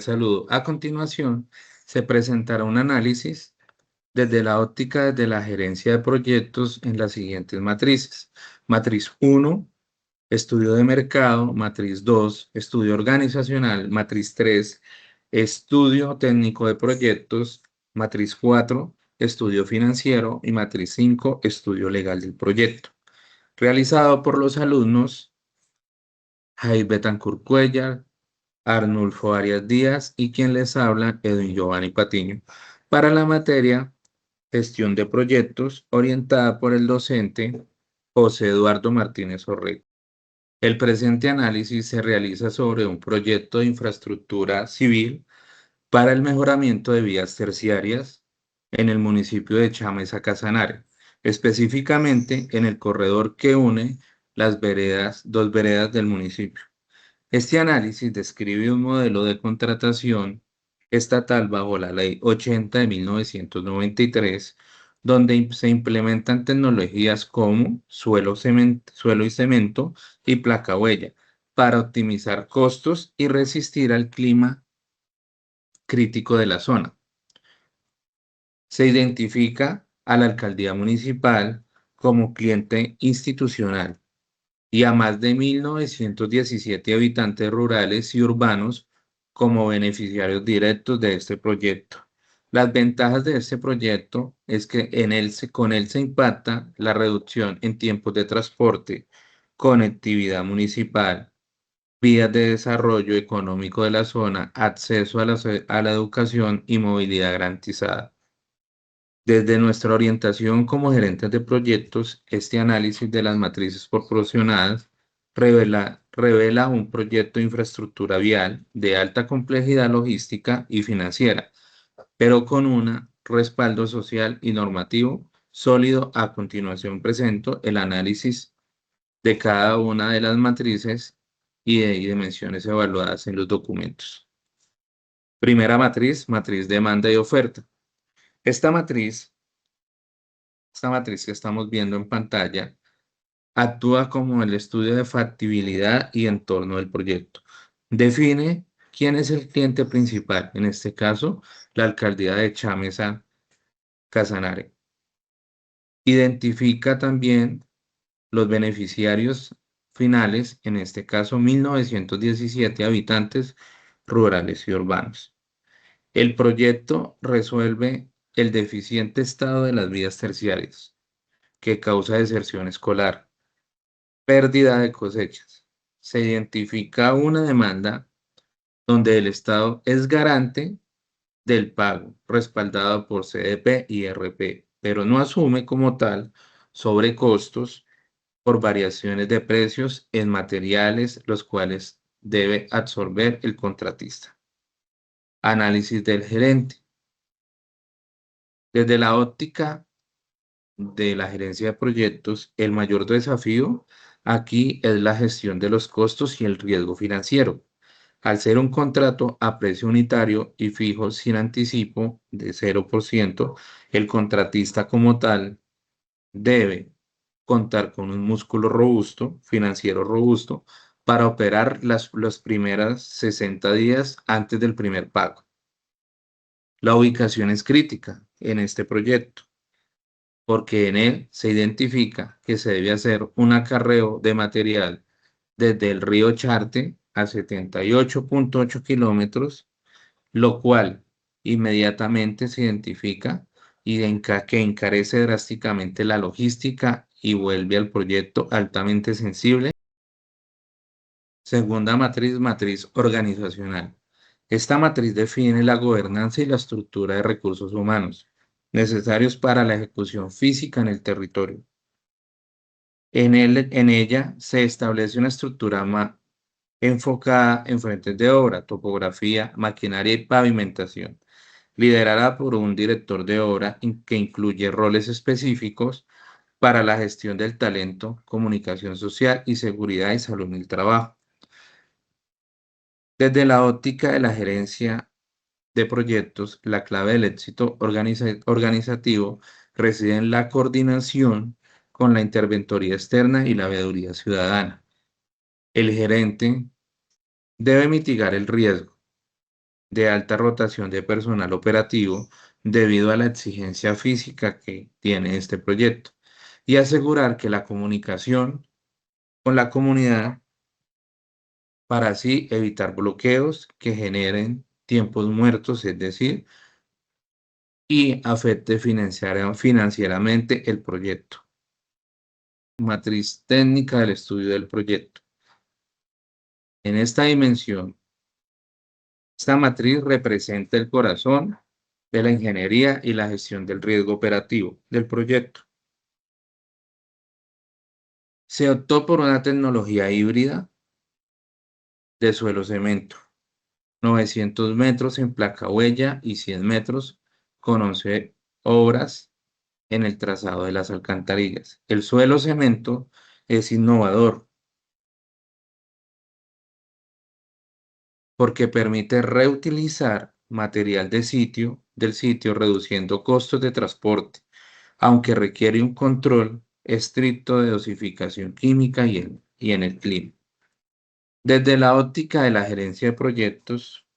Saludo. A continuación, se presentará un análisis desde la óptica de la gerencia de proyectos en las siguientes matrices. Matriz 1, estudio de mercado. Matriz 2, estudio organizacional. Matriz 3, estudio técnico de proyectos. Matriz 4, estudio financiero. Y matriz 5, estudio legal del proyecto. Realizado por los alumnos Jair Betancourt Cuellar, Arnulfo Arias Díaz y quien les habla, Edwin Giovanni Patiño, para la materia Gestión de Proyectos, orientada por el docente José Eduardo Martínez Orrego. El presente análisis se realiza sobre un proyecto de infraestructura civil para el mejoramiento de vías terciarias en el municipio de Chámeza Casanare, específicamente en el corredor que une las dos veredas del municipio. Este análisis describe un modelo de contratación estatal bajo la Ley 80 de 1993, donde se implementan tecnologías como suelo y cemento y placa huella para optimizar costos y resistir al clima crítico de la zona. Se identifica a la alcaldía municipal como cliente institucional y a más de 1917 habitantes rurales y urbanos como beneficiarios directos de este proyecto. Las ventajas de este proyecto es que con él se impacta la reducción en tiempos de transporte, conectividad municipal, vías de desarrollo económico de la zona, acceso a la educación y movilidad garantizada. Desde nuestra orientación como gerentes de proyectos, este análisis de las matrices proporcionadas revela un proyecto de infraestructura vial de alta complejidad logística y financiera, pero con un respaldo social y normativo sólido. A continuación presento el análisis de cada una de las matrices y de dimensiones evaluadas en los documentos. Primera matriz, matriz demanda y oferta. Esta matriz que estamos viendo en pantalla actúa como el estudio de factibilidad y entorno del proyecto. Define quién es el cliente principal, en este caso, la alcaldía de Chámeza Casanare. Identifica también los beneficiarios finales, en este caso, 1917 habitantes rurales y urbanos. El proyecto resuelve el deficiente estado de las vías terciarias que causa deserción escolar, pérdida de cosechas. Se identifica una demanda donde el Estado es garante del pago, respaldado por CDP y RP, pero no asume como tal sobrecostos por variaciones de precios en materiales, los cuales debe absorber el contratista. Análisis del gerente. Desde la óptica de la gerencia de proyectos, el mayor desafío aquí es la gestión de los costos y el riesgo financiero. Al ser un contrato a precio unitario y fijo sin anticipo de 0%, el contratista como tal debe contar con un músculo robusto, financiero robusto, para operar los primeros 60 días antes del primer pago. La ubicación es crítica en este proyecto, porque en él se identifica que se debe hacer un acarreo de material desde el río Charte a 78,8 kilómetros, lo cual inmediatamente se identifica que encarece drásticamente la logística y vuelve al proyecto altamente sensible. Segunda matriz, matriz organizacional. Esta matriz define la gobernanza y la estructura de recursos humanos necesarios para la ejecución física en el territorio. En ella se establece una estructura enfocada en frentes de obra, topografía, maquinaria y pavimentación, liderada por un director de obra que incluye roles específicos para la gestión del talento, comunicación social y seguridad y salud en el trabajo. Desde la óptica de la gerencia de proyectos, la clave del éxito organizativo reside en la coordinación con la interventoría externa y la veeduría ciudadana. El gerente debe mitigar el riesgo, de alta rotación de personal operativo debido a la exigencia física que tiene este proyecto y asegurar que la comunicación con la comunidad para así evitar bloqueos que generen tiempos muertos, es decir, y afecte financieramente el proyecto. Matriz técnica del estudio del proyecto. En esta dimensión, esta matriz representa el corazón de la ingeniería y la gestión del riesgo operativo del proyecto. Se optó por una tecnología híbrida de suelo cemento, 900 metros en placa huella y 100 metros con 11 obras en el trazado de las alcantarillas. El suelo cemento es innovador porque permite reutilizar material del sitio, reduciendo costos de transporte, aunque requiere un control estricto de dosificación química y en el clima. Desde la óptica de la gerencia de proyectos,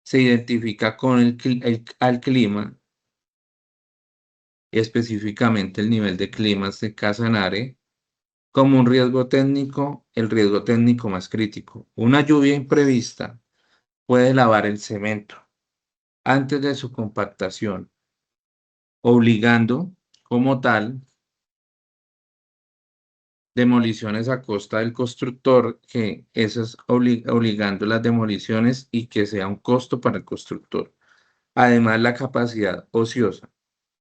se identifica con al clima, específicamente el nivel de climas de Casanare, como un riesgo técnico, el riesgo técnico más crítico. Una lluvia imprevista puede lavar el cemento antes de su compactación, obligando, como tal, demoliciones a costa del constructor, que esas obligando las demoliciones y que sea un costo para el constructor. Además, la capacidad ociosa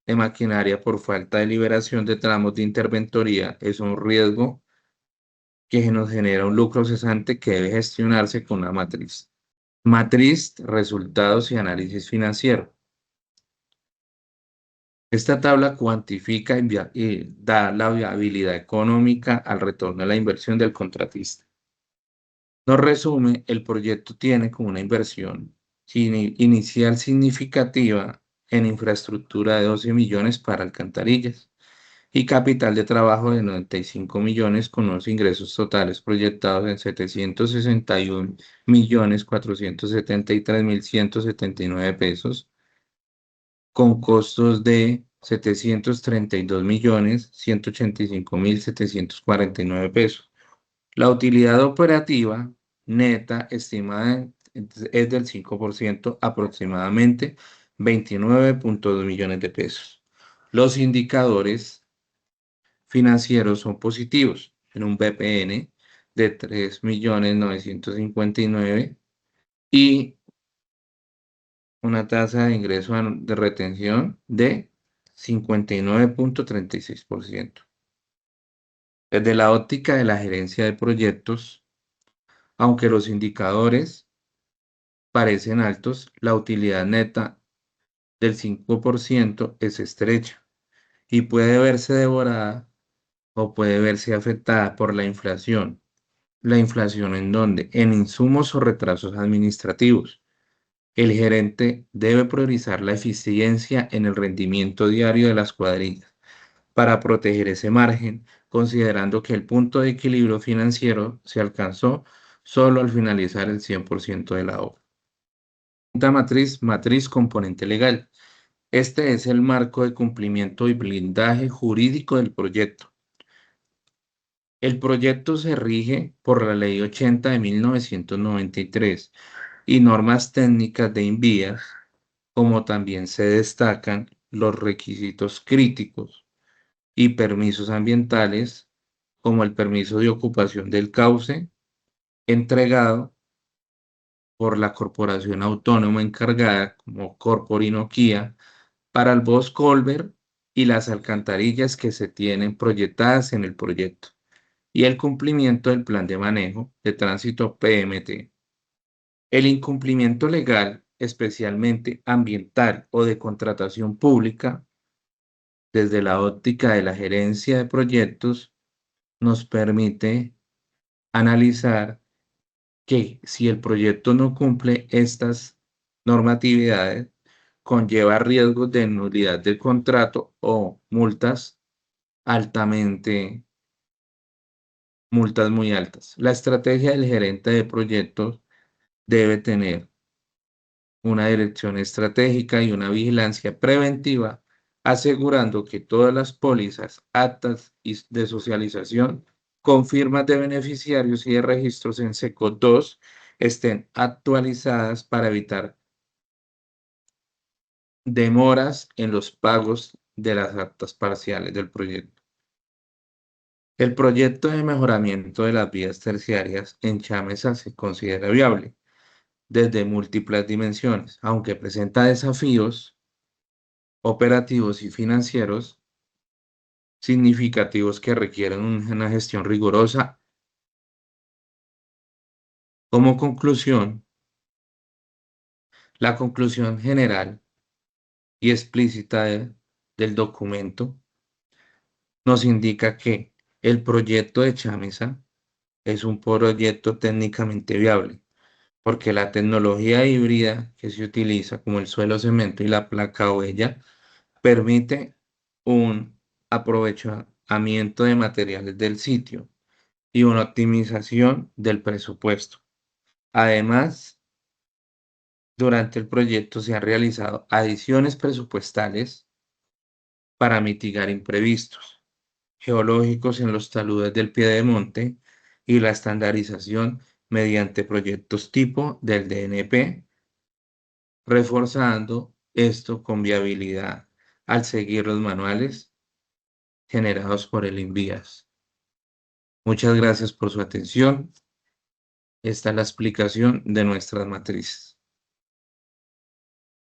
de maquinaria por falta de liberación de tramos de interventoría es un riesgo que nos genera un lucro cesante que debe gestionarse con una matriz. Matriz, resultados y análisis financiero. Esta tabla cuantifica y da la viabilidad económica al retorno de la inversión del contratista. Nos resume, el proyecto tiene como una inversión inicial significativa en infraestructura de 12 millones para alcantarillas y capital de trabajo de 95 millones con unos ingresos totales proyectados en 761.473.179 pesos con costos de 732.185.749 pesos. La utilidad operativa neta estimada es del 5%, aproximadamente 29.2 millones de pesos. Los indicadores financieros son positivos en un BPN de 3.959.000 y una tasa de ingreso de retención de 59.36%. Desde la óptica de la gerencia de proyectos, aunque los indicadores parecen altos, la utilidad neta del 5% es estrecha y puede verse devorada o puede verse afectada por la inflación. La inflación en donde, en insumos o retrasos administrativos. El gerente debe priorizar la eficiencia en el rendimiento diario de las cuadrillas para proteger ese margen, considerando que el punto de equilibrio financiero se alcanzó solo al finalizar el 100% de la obra. Quinta matriz, matriz componente legal. Este es el marco de cumplimiento y blindaje jurídico del proyecto. El proyecto se rige por la Ley 80 de 1993 y normas técnicas de INVIAS, como también se destacan los requisitos críticos y permisos ambientales, como el permiso de ocupación del cauce entregado por la corporación autónoma encargada como Corporinoquía para el Boscolver y las alcantarillas que se tienen proyectadas en el proyecto y el cumplimiento del plan de manejo de tránsito PMT. El incumplimiento legal, especialmente ambiental o de contratación pública, desde la óptica de la gerencia de proyectos, nos permite analizar que si el proyecto no cumple estas normatividades, conlleva riesgos de nulidad del contrato o multas muy altas. La estrategia del gerente de proyectos debe tener una dirección estratégica y una vigilancia preventiva, asegurando que todas las pólizas, actas de socialización con firmas de beneficiarios y de registros en SECO 2 estén actualizadas para evitar demoras en los pagos de las actas parciales del proyecto. El proyecto de mejoramiento de las vías terciarias en Chamesa se considera viable desde múltiples dimensiones, aunque presenta desafíos operativos y financieros significativos que requieren una gestión rigurosa. Como conclusión, la conclusión general y explícita del documento nos indica que el proyecto de Chamesa es un proyecto técnicamente viable, porque la tecnología híbrida que se utiliza, como el suelo cemento y la placa huella, permite un aprovechamiento de materiales del sitio y una optimización del presupuesto. Además, durante el proyecto se han realizado adiciones presupuestales para mitigar imprevistos geológicos en los taludes del piedemonte y la estandarización mediante proyectos tipo del DNP, reforzando esto con viabilidad al seguir los manuales generados por el INVIAS. Muchas gracias por su atención. Esta es la explicación de nuestras matrices.